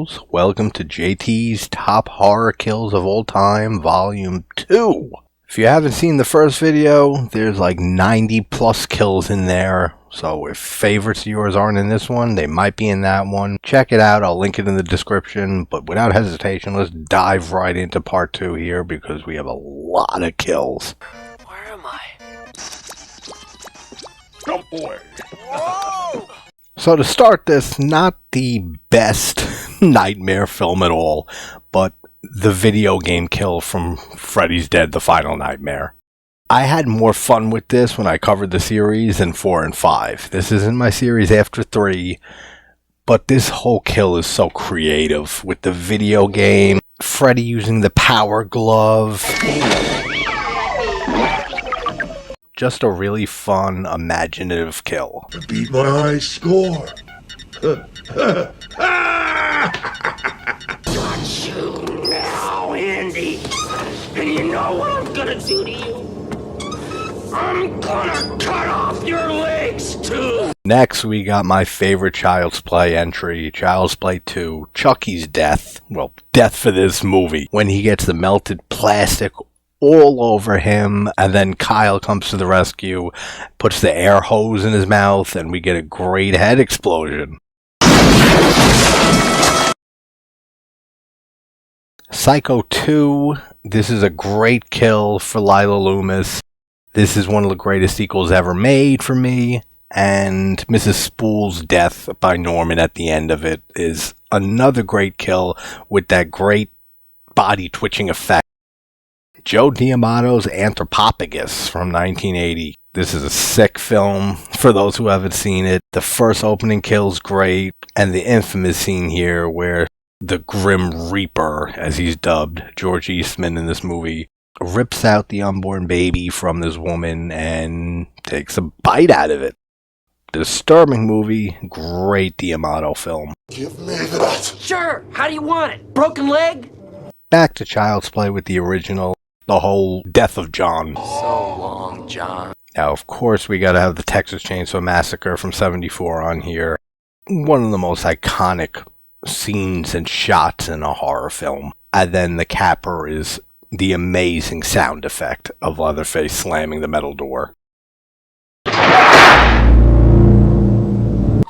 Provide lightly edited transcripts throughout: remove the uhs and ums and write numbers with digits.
bros, welcome to JT's Top Horror Kills of All Time, Volume 2. If you haven't seen the first video, there's like 90 plus kills in there, so if favorites of yours aren't in this one, they might be in that one. Check it out, I'll link it in the description, but without hesitation, let's dive right into part 2 here, because we have a lot of kills. Where am I? Jump away! Whoa! So to start this, not the best nightmare film at all, but the video game kill from Freddy's Dead, The Final Nightmare. I had more fun with this when I covered the series than 4 and 5. This is in my series after 3, but this whole kill is so creative with the video game, Freddy using the power glove. Just a really fun, imaginative kill. Beat my high score. Got you now, Andy. And you know what I'm gonna do to you? I'm gonna cut off your legs, too! Next, we got my favorite Child's Play entry, Child's Play 2, Chucky's death. Well, death for this movie. When he gets the melted plastic all over him, and then Kyle comes to the rescue, puts the air hose in his mouth, and we get a great head explosion. Psycho 2, this is a great kill for Lila Loomis. This is one of the greatest sequels ever made for me, and Mrs. Spool's death by Norman at the end of it is another great kill with that great body twitching effect. Joe D'Amato's Anthropophagus from 1980. This is a sick film for those who haven't seen it. The first opening kill's great, and the infamous scene here where the Grim Reaper, as he's dubbed, George Eastman in this movie, rips out the unborn baby from this woman and takes a bite out of it. Disturbing movie, great D'Amato film. Give me that. Sure, how do you want it? Broken leg? Back to Child's Play with the original, the whole death of John. So long, John. Now, of course, we gotta have the Texas Chainsaw Massacre from '74 on here. One of the most iconic scenes and shots in a horror film. And then the capper is the amazing sound effect of Leatherface slamming the metal door.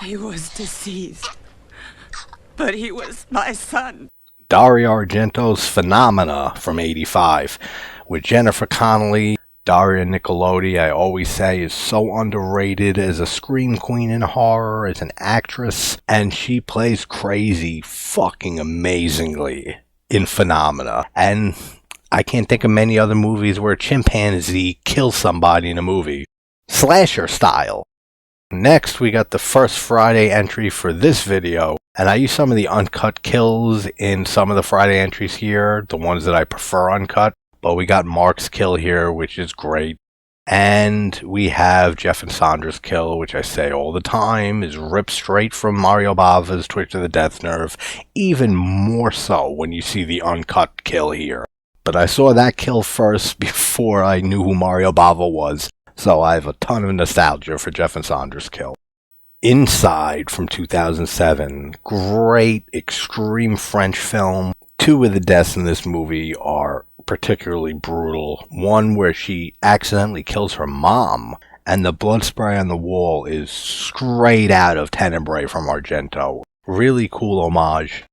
He was deceased, but he was my son. Dario Argento's Phenomena from '85 with Jennifer Connelly. Daria Nicolodi, I always say, is so underrated as a scream queen in horror, as an actress, and she plays crazy fucking amazingly in Phenomena. And I can't think of many other movies where a chimpanzee kills somebody in a movie. Slasher style. Next, we got the first Friday entry for this video, and I use some of the uncut kills in some of the Friday entries here, the ones that I prefer uncut, but we got Mark's kill here, which is great, and we have Jeff and Sandra's kill, which I say all the time, is ripped straight from Mario Bava's Twitch of the Death Nerve, even more so when you see the uncut kill here. But I saw that kill first before I knew who Mario Bava was, so I have a ton of nostalgia for Jeff and Sandra's kill. Inside from 2007, great extreme French film. 2 of the deaths in this movie are particularly brutal. One where she accidentally kills her mom, and the blood spray on the wall is straight out of Tenebrae from Argento. Really cool homage.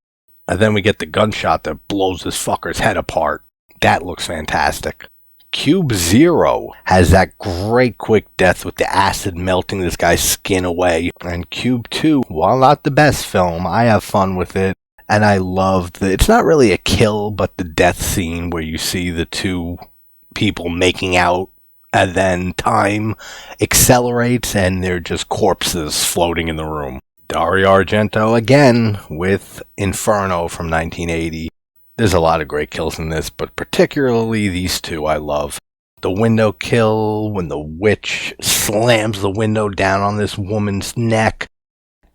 And then we get the gunshot that blows this fucker's head apart. That looks fantastic. Cube 0 has that great quick death with the acid melting this guy's skin away. And Cube 2, while not the best film, I have fun with it. And I love it's not really a kill, but the death scene where you see the 2 people making out, and then time accelerates and they're just corpses floating in the room. Dario Argento again with Inferno from 1980. There's a lot of great kills in this, but particularly these 2 I love. The window kill, when the witch slams the window down on this woman's neck,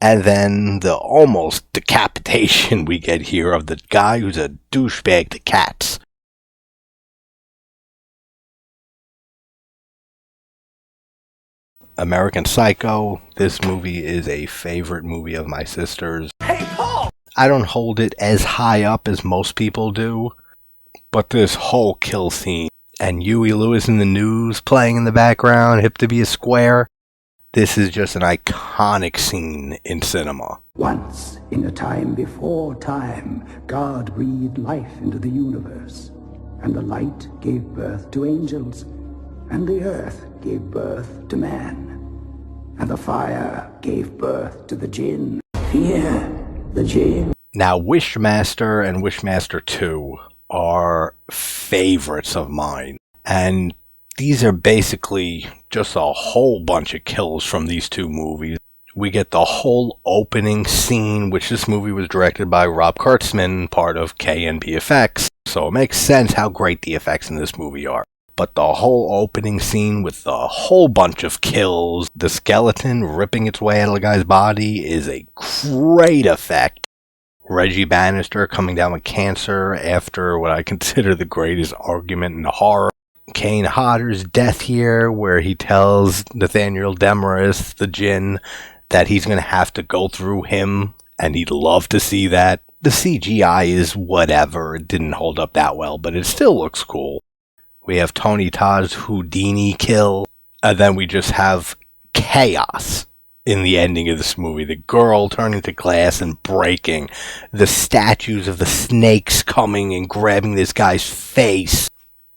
and then the almost decapitation we get here of the guy who's a douchebag to cats. American Psycho, this movie is a favorite movie of my sister's. Hey, Paul! I don't hold it as high up as most people do, but this whole kill scene and Huey Lewis in the news playing in the background, hip to be a square, this is just an iconic scene in cinema. Once, in a time before time, God breathed life into the universe, and the light gave birth to angels, and the earth gave birth to man, and the fire gave birth to the jinn. Fear the jinn. Now, Wishmaster and Wishmaster 2 are favorites of mine, and these are basically just a whole bunch of kills from these two movies. We get the whole opening scene, which this movie was directed by Rob Kurtzman, part of KNB Effects, so it makes sense how great the effects in this movie are. But the whole opening scene with a whole bunch of kills, the skeleton ripping its way out of the guy's body is a great effect. Reggie Bannister coming down with cancer after what I consider the greatest argument in horror. Kane Hodder's death here, where he tells Nathaniel Demarest, the Djinn, that he's going to have to go through him, and he'd love to see that. The CGI is whatever, it didn't hold up that well, but it still looks cool. We have Tony Todd's Houdini kill, and then we just have chaos in the ending of this movie. The girl turning to glass and breaking, the statues of the snakes coming and grabbing this guy's face.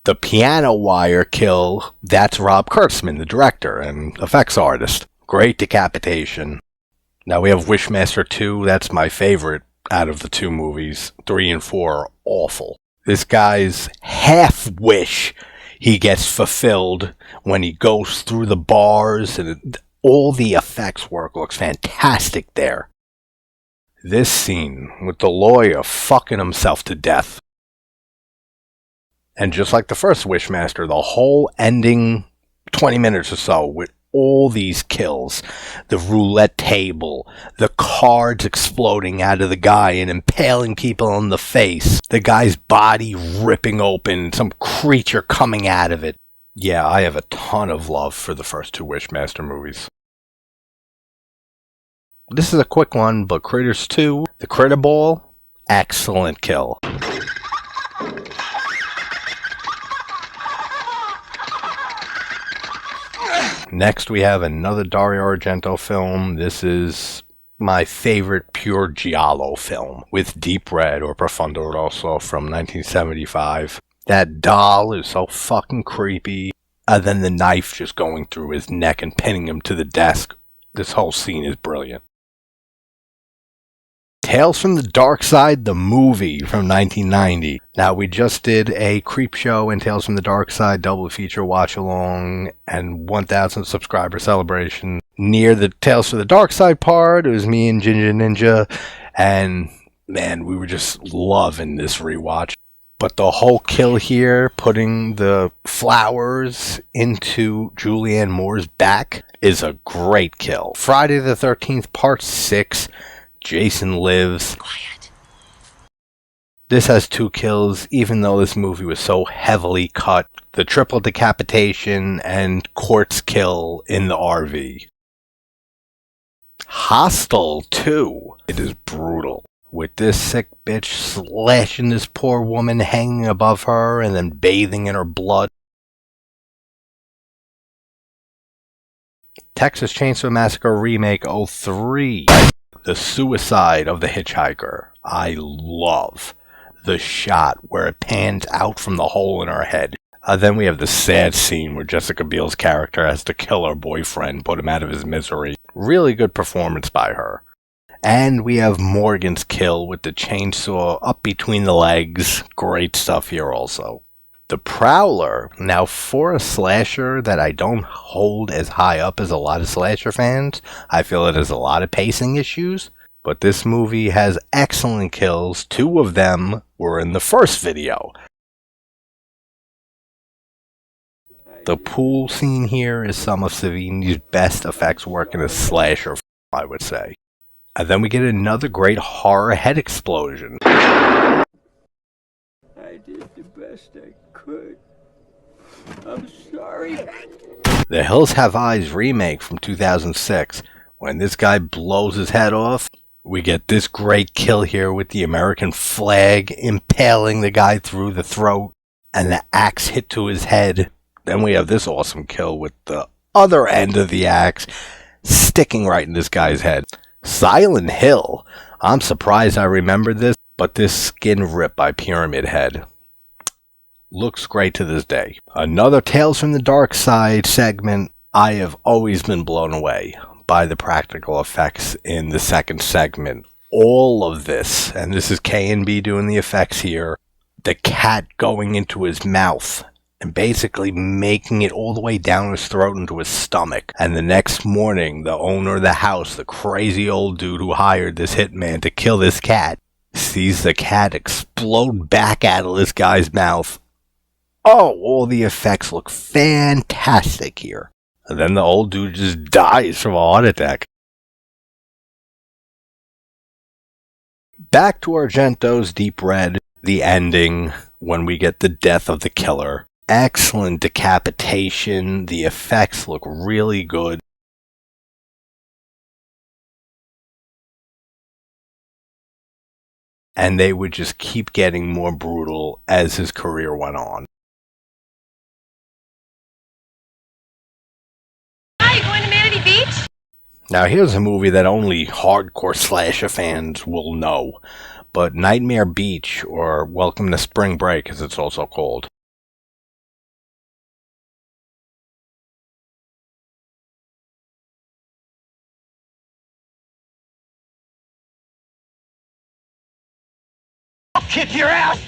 The piano wire kill, that's Rob Kurtzman, the director and effects artist. Great decapitation. Now we have Wishmaster 2, that's my favorite out of the two movies. 3 and 4 are awful. This guy's half wish he gets fulfilled when he goes through the bars, and all the effects work looks fantastic there. This scene with the lawyer fucking himself to death. And just like the first Wishmaster, the whole ending 20 minutes or so with all these kills, the roulette table, the cards exploding out of the guy and impaling people on the face, the guy's body ripping open, some creature coming out of it. Yeah, I have a ton of love for the first two Wishmaster movies. This is a quick one, but Critters 2, the Critter Ball, excellent kill. Next, we have another Dario Argento film. This is my favorite pure giallo film, with Deep Red or Profondo Rosso from 1975. That doll is so fucking creepy. And then the knife just going through his neck and pinning him to the desk. This whole scene is brilliant. Tales from the Darkside, the movie from 1990. Now, we just did a Creepshow and Tales from the Darkside double feature watch along and 1,000 subscriber celebration. Near the Tales from the Darkside part, it was me and Ginger Ninja, and man, we were just loving this rewatch. But the whole kill here, putting the flowers into Julianne Moore's back, is a great kill. Friday the 13th, part 6. Jason Lives. Quiet. This has 2 kills, even though this movie was so heavily cut. The triple decapitation and Court's kill in the RV. Hostel 2. It is brutal. With this sick bitch slashing this poor woman hanging above her and then bathing in her blood. Texas Chainsaw Massacre Remake 03. The suicide of the hitchhiker. I love the shot where it pans out from the hole in her head. Then we have the sad scene where Jessica Biel's character has to kill her boyfriend, put him out of his misery. Really good performance by her. And we have Morgan's kill with the chainsaw up between the legs. Great stuff here also. The Prowler. Now, for a slasher that I don't hold as high up as a lot of slasher fans, I feel it has a lot of pacing issues. But this movie has excellent kills. 2 of them were in the first video. The pool scene here is some of Savini's best effects work in a slasher, I would say. And then we get another great horror head explosion. I did the best I could. I'm sorry. The Hills Have Eyes remake from 2006. When this guy blows his head off, We get this great kill here with the American flag impaling the guy through the throat and the axe hit to his head. Then we have this awesome kill with the other end of the axe sticking right in this guy's head. Silent Hill. I'm surprised I remembered this, but this skin rip by Pyramid Head looks great to this day. Another Tales from the Darkside segment. I have always been blown away by the practical effects in the second segment. All of this, and this is K&B doing the effects here, the cat going into his mouth and basically making it all the way down his throat into his stomach. And the next morning, the owner of the house, the crazy old dude who hired this hitman to kill this cat, sees the cat explode back out of this guy's mouth. Oh, all the effects look fantastic here. And then the old dude just dies from a heart attack. Back to Argento's Deep Red, the ending, when we get the death of the killer. Excellent decapitation. The effects look really good. And they would just keep getting more brutal as his career went on. Now here's a movie that only hardcore slasher fans will know, but Nightmare Beach, or Welcome to Spring Break as it's also called. I'll kick your ass!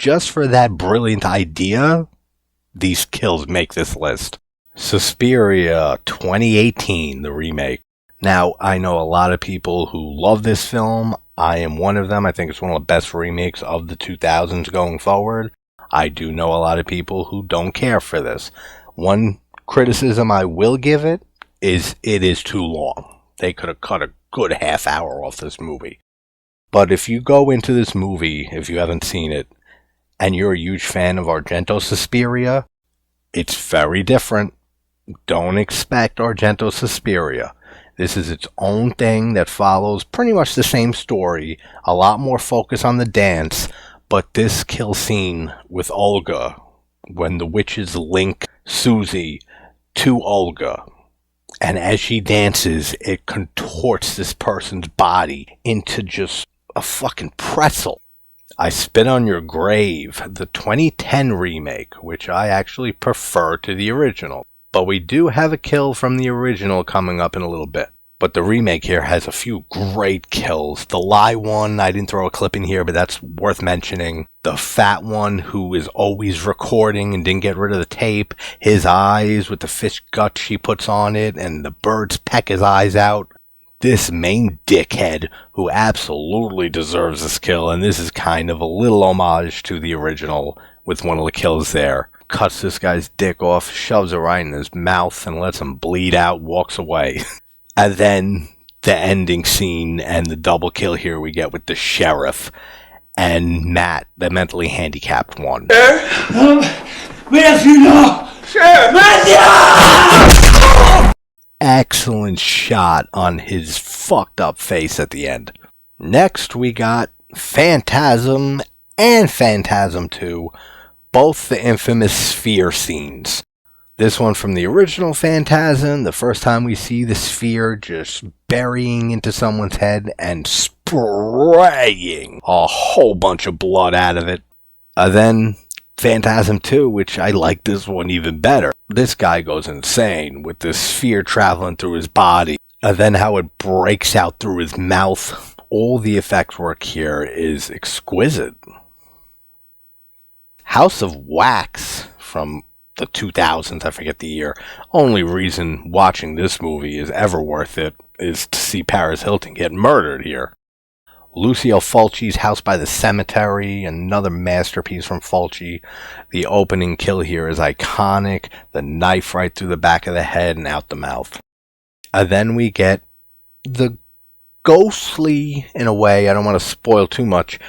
Just for that brilliant idea, these kills make this list. Suspiria 2018, the remake. Now, I know a lot of people who love this film. I am one of them. I think it's one of the best remakes of the 2000s going forward. I do know a lot of people who don't care for this. One criticism I will give it is too long. They could have cut a good half hour off this movie. But if you go into this movie, if you haven't seen it, and you're a huge fan of Argento's Suspiria, it's very different. Don't expect Argento's Suspiria. This is its own thing that follows pretty much the same story, a lot more focus on the dance, but this kill scene with Olga, when the witches link Susie to Olga, and as she dances, it contorts this person's body into just a fucking pretzel. I Spit on Your Grave, the 2010 remake, which I actually prefer to the original. But we do have a kill from the original coming up in a little bit. But the remake here has a few great kills. The lie one, I didn't throw a clip in here, but that's worth mentioning. The fat one who is always recording and didn't get rid of the tape. His eyes with the fish gut she puts on it, and the birds peck his eyes out. This main dickhead who absolutely deserves this kill, and this is kind of a little homage to the original with one of the kills there. Cuts this guy's dick off, shoves it right in his mouth, and lets him bleed out, walks away. And then the ending scene and the double kill here we get with the sheriff and Matt, the mentally handicapped one. Excellent shot on his fucked up face at the end. Next we got Phantasm and Phantasm 2, both the infamous sphere scenes. This one from the original Phantasm, the first time we see the sphere just burying into someone's head and spraying a whole bunch of blood out of it. Then Phantasm 2, which I like this one even better. This guy goes insane with this sphere traveling through his body. And then how it breaks out through his mouth. All the effects work here is exquisite. House of Wax from the 2000s, I forget the year. Only reason watching this movie is ever worth it is to see Paris Hilton get murdered here. Lucio Fulci's House by the Cemetery, another masterpiece from Fulci. The opening kill here is iconic. The knife right through the back of the head and out the mouth. And then we get the ghostly, in a way, I don't want to spoil too much,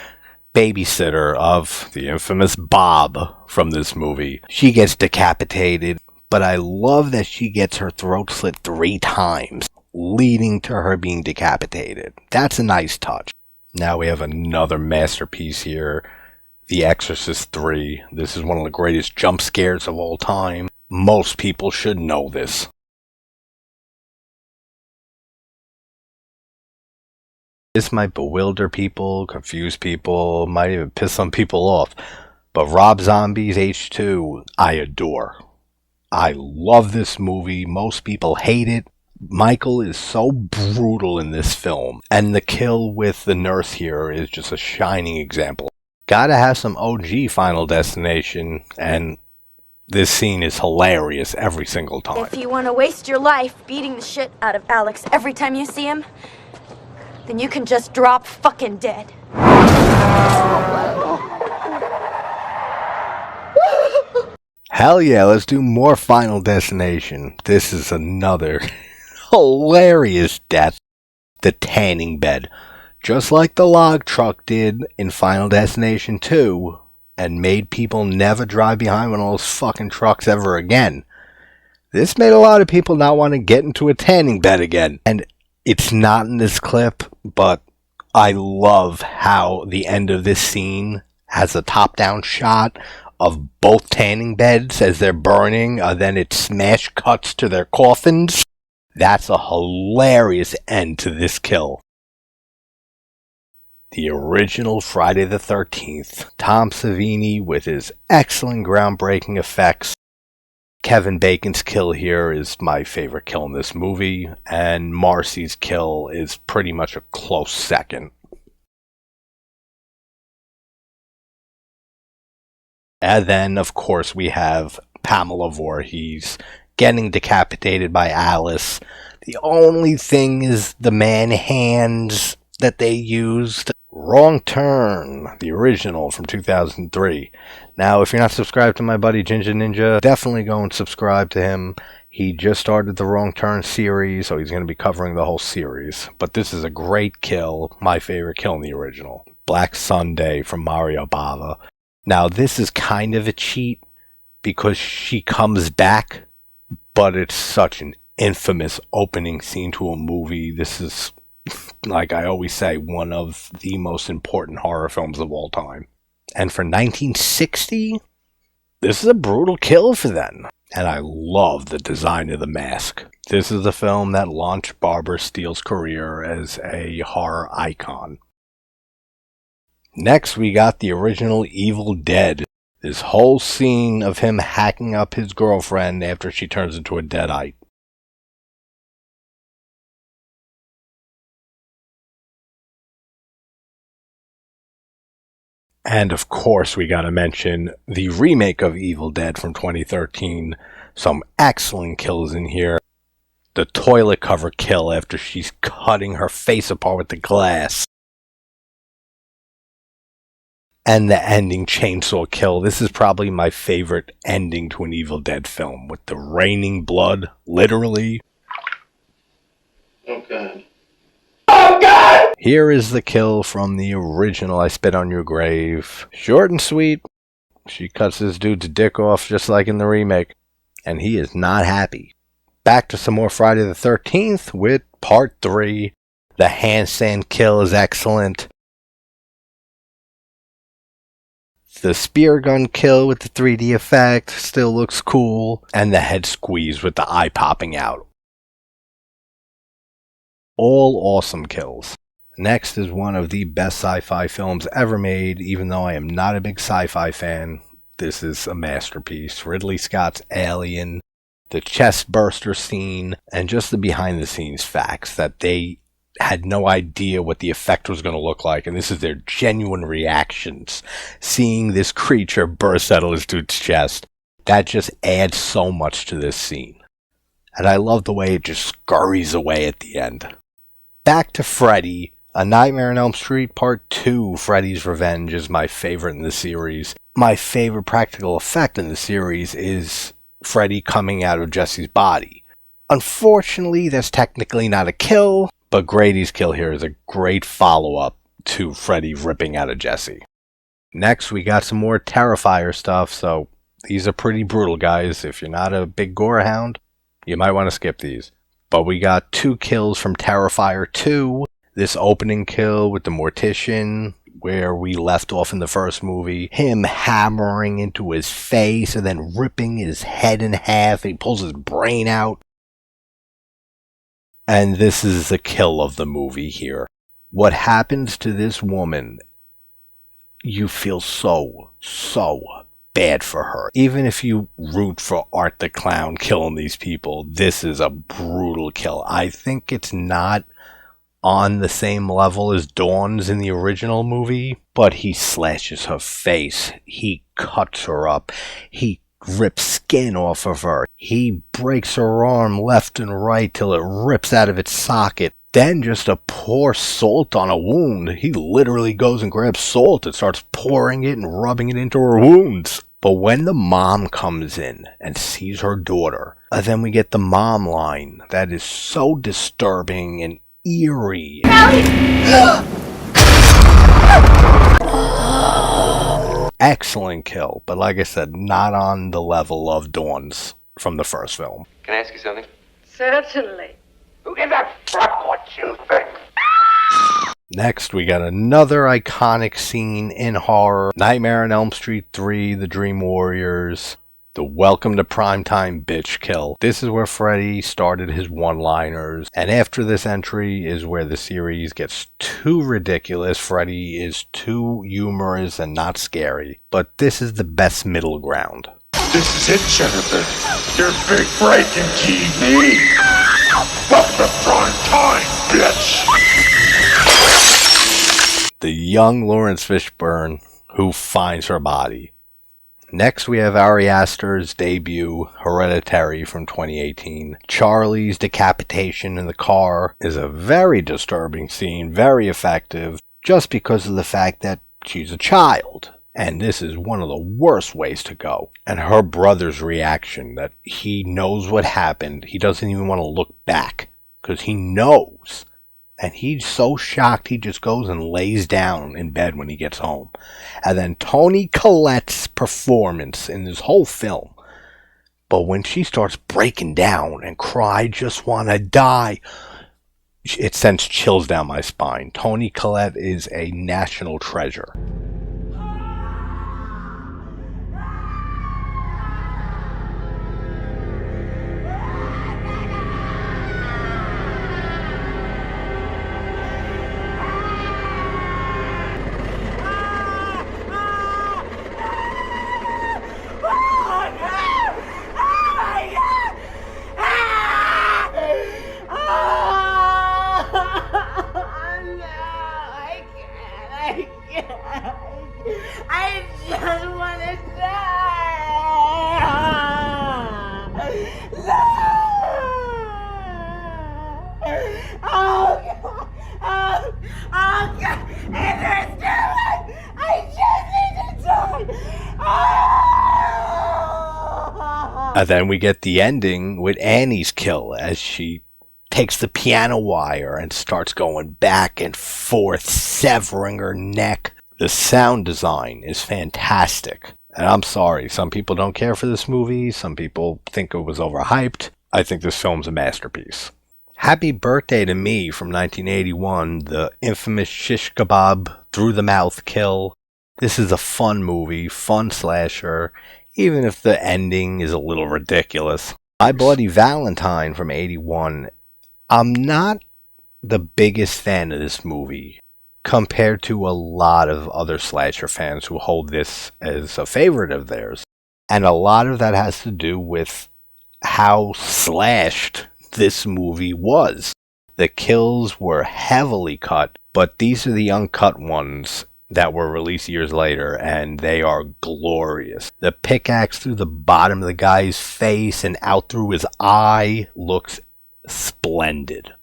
babysitter of the infamous Bob from this movie. She gets decapitated, but I love that she gets her throat slit 3 times, leading to her being decapitated. That's a nice touch. Now we have another masterpiece here, The Exorcist 3. This is one of the greatest jump scares of all time. Most people should know this. This might bewilder people, confuse people, might even piss some people off. But Rob Zombie's H2, I adore. I love this movie. Most people hate it. Michael is so brutal in this film. And the kill with the nurse here is just a shining example. Gotta have some OG Final Destination, and this scene is hilarious every single time. If you want to waste your life beating the shit out of Alex every time you see him, then you can just drop fucking dead. Hell yeah, let's do more Final Destination. This is another hilarious death. The tanning bed. Just like the log truck did in Final Destination 2, and made people never drive behind one of those fucking trucks ever again. This made a lot of people not want to get into a tanning bed again. And it's not in this clip, but I love how the end of this scene has a top-down shot of both tanning beds as they're burning, and then it smash cuts to their coffins. That's a hilarious end to this kill. The original Friday the 13th. Tom Savini with his excellent groundbreaking effects. Kevin Bacon's kill here is my favorite kill in this movie, and Marcy's kill is pretty much a close second. And then, of course, we have Pamela Voorhees getting decapitated by Alice. The only thing is the man hands that they used. Wrong Turn, the original from 2003. Now, if you're not subscribed to my buddy Ginger Ninja, definitely go and subscribe to him. He just started the Wrong Turn series, so he's going to be covering the whole series. But this is a great kill, my favorite kill in the original. Black Sunday from Mario Bava. Now, this is kind of a cheat because she comes back, but it's such an infamous opening scene to a movie. This is, like I always say, one of the most important horror films of all time. And for 1960, this is a brutal kill for them. And I love the design of the mask. This is the film that launched Barbara Steele's career as a horror icon. Next, we got the original Evil Dead. This whole scene of him hacking up his girlfriend after she turns into a deadite. And of course, we gotta mention the remake of Evil Dead from 2013. Some excellent kills in here. The toilet cover kill after she's cutting her face apart with the glass. And the ending chainsaw kill. This is probably my favorite ending to an Evil Dead film, with the raining blood, literally. Oh God. Here is the kill from the original I Spit on Your Grave. Short and sweet. She cuts this dude's dick off just like in the remake. And he is not happy. Back to some more Friday the 13th with part 3. The handstand kill is excellent. The spear gun kill with the 3D effect still looks cool. And the head squeeze with the eye popping out. All awesome kills. Next is one of the best sci-fi films ever made, even though I am not a big sci-fi fan. This is a masterpiece. Ridley Scott's Alien, the chest burster scene, and just the behind-the-scenes facts that they had no idea what the effect was going to look like, and this is their genuine reactions. Seeing this creature burst out of this dude's chest, that just adds so much to this scene. And I love the way it just scurries away at the end. Back to Freddy. A Nightmare on Elm Street Part 2, Freddy's Revenge, is my favorite in the series. My favorite practical effect in the series is Freddy coming out of Jesse's body. Unfortunately, that's technically not a kill, but Grady's kill here is a great follow-up to Freddy ripping out of Jesse. Next, we got some more Terrifier stuff, so these are pretty brutal, guys. If you're not a big gore hound, you might want to skip these. But we got 2 kills from Terrifier 2. This opening kill with the Mortician, where we left off in the first movie. Him hammering into his face and then ripping his head in half. He pulls his brain out. And this is the kill of the movie here. What happens to this woman, you feel so bad for her. Even if you root for Art the Clown killing these people, this is a brutal kill. I think it's not on the same level as Dawn's in the original movie, but he slashes her face. He cuts her up. He rips skin off of her. He breaks her arm left and right till it rips out of its socket. Then just to pour salt on a wound, he literally goes and grabs salt and starts pouring it and rubbing it into her wounds. But when the mom comes in and sees her daughter, then we get the mom line that is so disturbing and eerie. Excellent kill, but like I said, not on the level of Dawn's from the first film. Can I ask you something? Certainly. Who gives a fuck what you think? Next, we got another iconic scene in horror. Nightmare on Elm Street 3, The Dream Warriors, the Welcome to Primetime bitch kill. This is where Freddy started his one-liners, and after this entry is where the series gets too ridiculous. Freddy is too humorous and not scary, but this is the best middle ground. This is it, Jennifer. Your big break in TV. Welcome to prime time, bitch. The young Lawrence Fishburne who finds her body. Next, we have Ari Aster's debut, Hereditary, from 2018. Charlie's decapitation in the car is a very disturbing scene, very effective, just because of the fact that she's a child. And this is one of the worst ways to go. And her brother's reaction, that he knows what happened. He doesn't even want to look back, because he knows. And he's so shocked, he just goes and lays down in bed when he gets home. And then Toni Collette's performance in this whole film. But when she starts breaking down and cry, just want to die, it sends chills down my spine. Toni Collette is a national treasure. I just want to die. Oh God! Oh God! And there's still one. I just need to die. And then we get the ending with Annie's kill as she takes the piano wire and starts going back and forth, severing her neck. The sound design is fantastic. And I'm sorry, some people don't care for this movie. Some people think it was overhyped. I think this film's a masterpiece. Happy Birthday to Me from 1981, the infamous shish kebab through the mouth kill. This is a fun movie, fun slasher, even if the ending is a little ridiculous. My Bloody Valentine from 81. I'm not the biggest fan of this movie compared to a lot of other slasher fans who hold this as a favorite of theirs. And a lot of that has to do with how slashed this movie was. The kills were heavily cut, but these are the uncut ones that were released years later, and they are glorious. The pickaxe through the bottom of the guy's face and out through his eye looks splendid.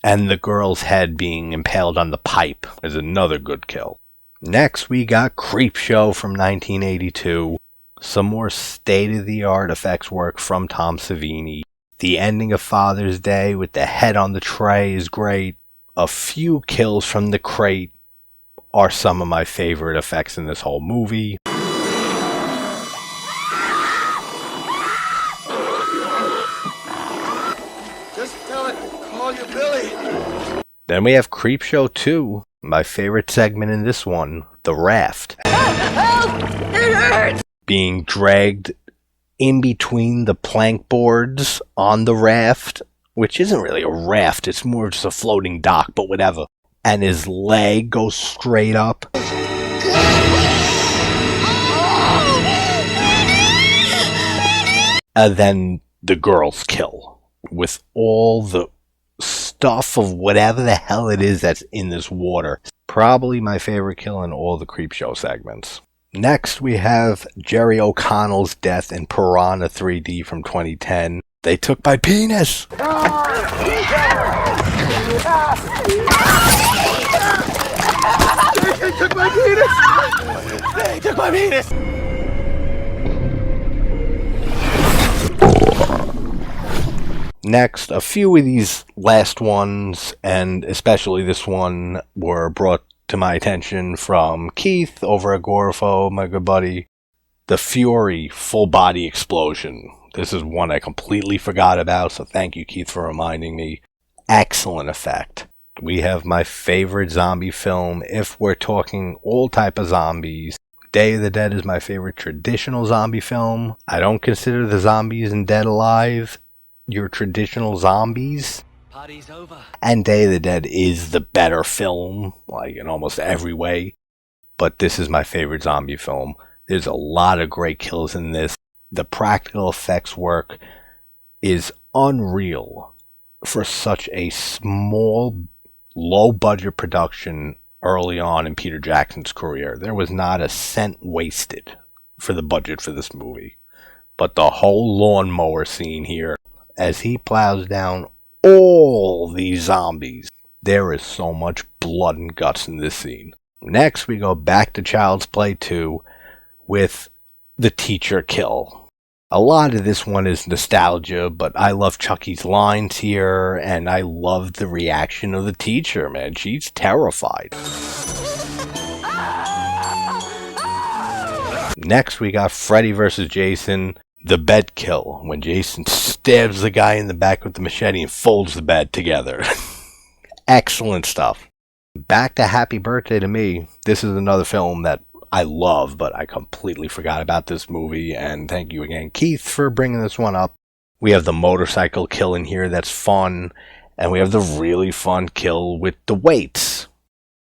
And the girl's head being impaled on the pipe is another good kill. Next, we got Creepshow from 1982. Some more state-of-the-art effects work from Tom Savini. The ending of Father's Day with the head on the tray is great. A few kills from the crate are some of my favorite effects in this whole movie. Just tell it, call you Billy. Then we have Creepshow 2, my favorite segment in this one, the raft. Help! It hurts! Being dragged in between the plank boards on the raft, which isn't really a raft, it's more just a floating dock, but whatever. And his leg goes straight up. And then the girls kill with all the stuff of whatever the hell it is that's in this water. Probably my favorite kill in all the Creepshow segments. Next, we have Jerry O'Connell's death in Piranha 3D from 2010. They took my penis! They took my penis! They took my penis! Next, a few of these last ones, and especially this one, were brought to my attention from Keith over at Gorfo, my good buddy. The Fury full body explosion. This is one I completely forgot about, so thank you, Keith, for reminding me. Excellent effect. We have my favorite zombie film, if we're talking all type of zombies. Day of the Dead is my favorite traditional zombie film. I don't consider the zombies in Dead Alive your traditional zombies. Party's over. And Day of the Dead is the better film, like in almost every way. But this is my favorite zombie film. There's a lot of great kills in this. The practical effects work is unreal for such a small, low-budget production early on in Peter Jackson's career. There was not a cent wasted for the budget for this movie. But the whole lawnmower scene here, as he plows down all these zombies, there is so much blood and guts in this scene. Next, we go back to Child's Play 2 with the teacher kill. A lot of this one is nostalgia, but I love Chucky's lines here, and I love the reaction of the teacher, man. She's terrified. Next, we got Freddy vs. Jason, the bed kill, when Jason stabs the guy in the back with the machete and folds the bed together. Excellent stuff. Back to Happy Birthday to Me. This is another film that I love, but I completely forgot about this movie, and thank you again, Keith, for bringing this one up. We have the motorcycle kill in here that's fun, and we have the really fun kill with the weights.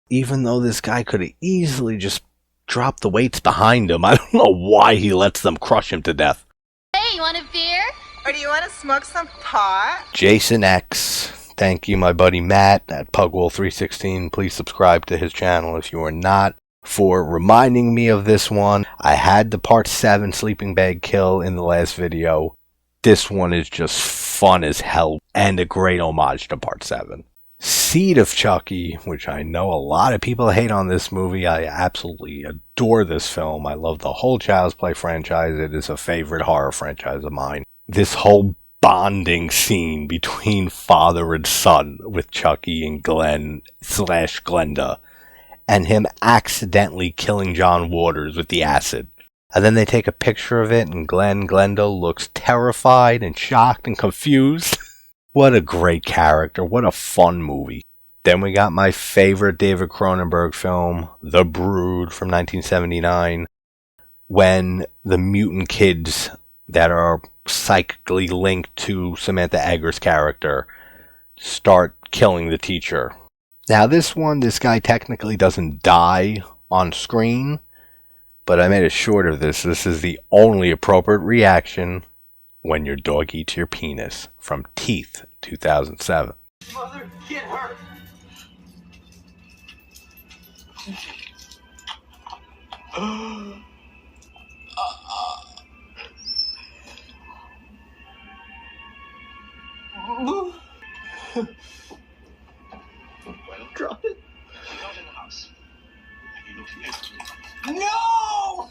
Even though this guy could have easily just dropped the weights behind him, I don't know why he lets them crush him to death. Hey, you want a beer? Or do you want to smoke some pot? Jason X. Thank you, my buddy Matt at Pugwell316. Please subscribe to his channel if you are not, for reminding me of this one. I had the Part 7 sleeping bag kill in the last video. This one is just fun as hell and a great homage to Part 7. Seed of Chucky, which I know a lot of people hate on this movie. I absolutely adore this film. I love the whole Child's Play franchise. It is a favorite horror franchise of mine. This whole bonding scene between father and son with Chucky and Glenn/Glenda, and him accidentally killing John Waters with the acid. And then they take a picture of it, and Glenda looks terrified and shocked and confused. What a great character. What a fun movie. Then we got my favorite David Cronenberg film, The Brood from 1979, when the mutant kids that are psychically linked to Samantha Eggar's character start killing the teacher. Now this guy technically doesn't die on screen, but I made a short of this. This is the only appropriate reaction when your dog eats your penis, from Teeth, 2007. Mother, get her! Well, drop it. You're not in the house. Have you looked in here? No!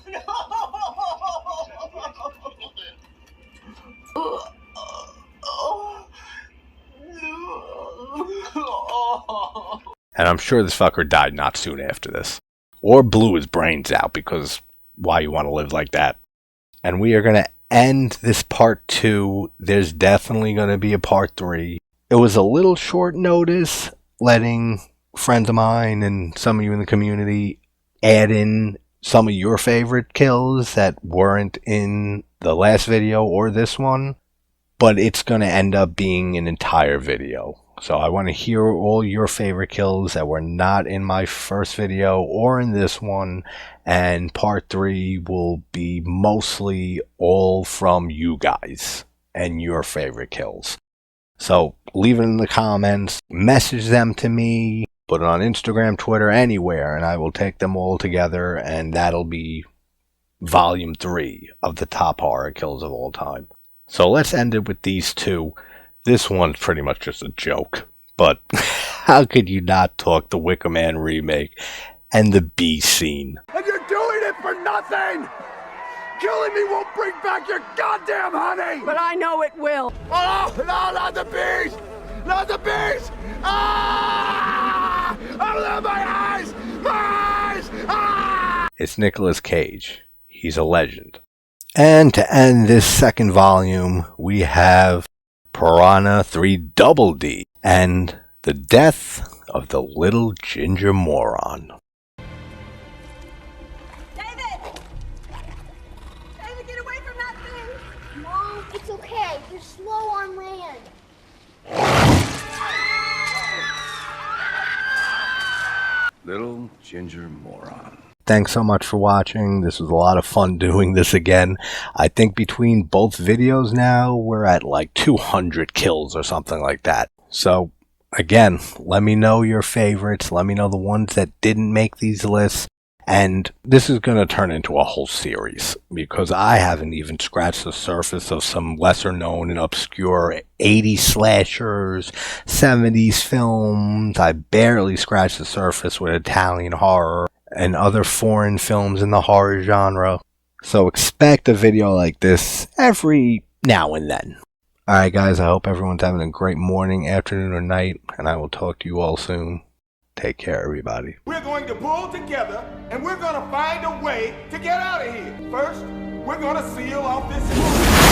And I'm sure this fucker died not soon after this. or blew his brains out, because why you want to live like that? And we are going to end this part 2. There's definitely going to be a part 3. It was a little short notice letting friends of mine and some of you in the community add in some of your favorite kills that weren't in the last video or this one, but it's going to end up being an entire video. So I want to hear all your favorite kills that were not in my first video or in this one, and part 3 will be mostly all from you guys and your favorite kills. So leave it in the comments, message them to me, put it on Instagram, Twitter, anywhere, and I will take them all together, and that'll be volume 3 of the top horror kills of all time. So let's end it with these 2. This one's pretty much just a joke, but how could you not talk the Wicker Man remake and the bee scene? And you're doing it for nothing! Killing me won't bring back your goddamn honey! But I know it will. Oh, no, not the bees! Not the bees! Ah! Oh, my eyes! My eyes! Ah! It's Nicolas Cage. He's a legend. And to end this second volume, we have Piranha 3 Double D and the death of the little ginger moron. David! David, get away from that thing! Mom, it's okay. You're slow on land. Little ginger moron. Thanks so much for watching. This was a lot of fun doing this again. I think between both videos now, we're at like 200 kills or something like that. So again, let me know your favorites. Let me know the ones that didn't make these lists. And this is going to turn into a whole series, because I haven't even scratched the surface of some lesser known and obscure 80s slashers, 70s films. I barely scratched the surface with Italian horror and other foreign films in the horror genre. So expect a video like this every now and then. Alright guys, I hope everyone's having a great morning, afternoon, or night, and I will talk to you all soon. Take care, everybody. We're going to pull together, and we're going to find a way to get out of here. First, we're going to seal off this